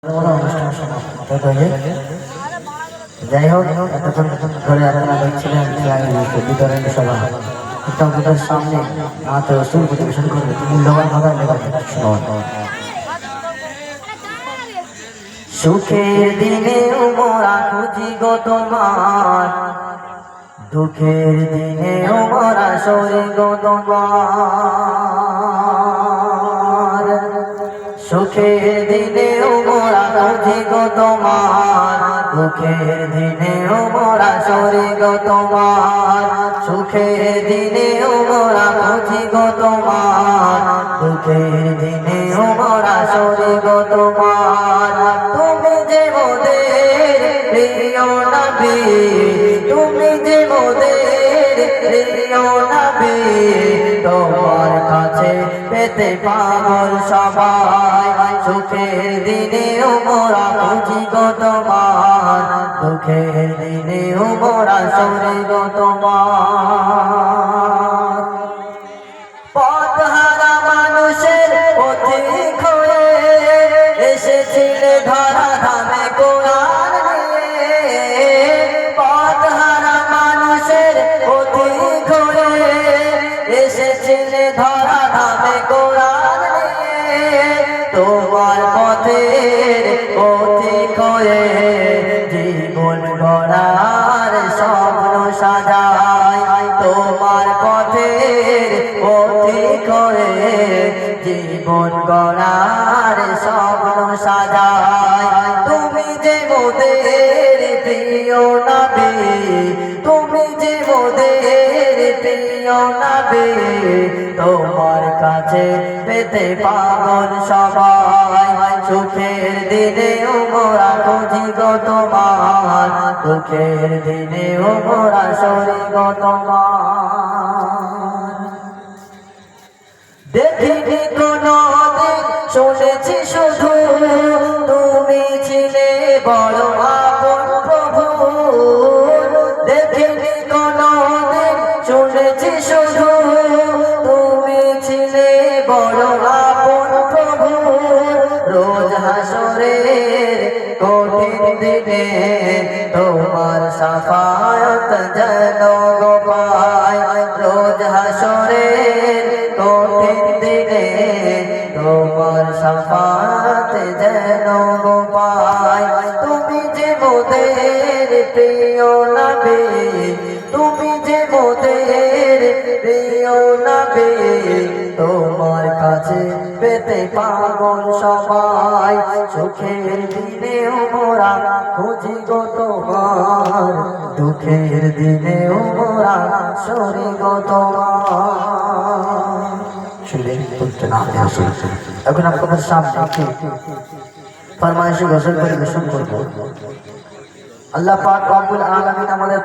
অনুষ্ঠান সমাপ্ত হয়ে যাই হোক, এতক্ষণ ধরে আপনারা দেখছিলেন বিতরণী সভা। আপনাদের সামনে আমাদের রসুল পরিবেশন করবে মূল্যবান ভাবে সুখের দিনে মোরা খুঁজি গো তোমার, দুঃখের দিনে মোরা সরি গো তোমার। সুখের দিনে মোরা খুঁজি গো তোমার, দুঃখের দিনে মোরা সরি গো তোমার। সুখের দিনে মোরা খুঁজি গো তোমার, দুঃখের দিনে মোরা সরি গো তোমার। তুমি যে মোদের প্রিয় নবী, তুমি যে মোদের প্রিয় নবী, তোমার কাছে পেতে পাগল সবাই। সুখের দিনে মোরা খুঁজি গো তোমার, দুঃখের দিনে মোরা সরি গো তোমার। পথহারা মানুষের পথিক হয়ে এসেছিলে ধরা ধামে কোরআন নিয়ে। পথহারা মানুষের পথিক হয়ে এসেছিলে ধরা ধামে কোরআন নিয়ে। তোমার পথের পথিক হয়ে জীবন গড়ার স্বপ্ন সাজায়। তোমার পথের পথিক হয়ে জীবন গড়ার স্বপ্ন সাজায়। তুমি যে মোদের প্রিয় নবী, তুমি যে মোদের প্রিয় নবী, তোমার কাছে পেতে পাগল সবাই। সুখের দিনে মোরা খুঁজি গো তোমার, দুঃখের দিনে মোরা সরি গো তোমার। দেখিনি কোনো দিন, শুনেছি শুধু তুমি ছিলে বড় আপন প্রভু। দেখিনি কোনো দিন, শুনেছি শুধু তুমি ছিলে বড় আপন প্রভু। রোজ হাসরের কঠিন দিনে তোমার শাফায়াত যেন গো পাই। রোজ হাসরের কঠিন দিনে তোমার শাফায়াত যেন গো পাই। তুমি যে মোদের প্রিয় নবী, তুমি যে মোদের প্রিয় নবী, তোমার কাছে পেতে পাগল সবাই। সুখের দিনে মোরা খুঁজি গো তোমার, দুঃখের দিনে মোরা সরি গো তোমার। এখন আপনাদের সামনে ফরমাইশি গোসল পরিবেশন করবো। আল্লাহ পাক রব্বুল আলামিন আমাদের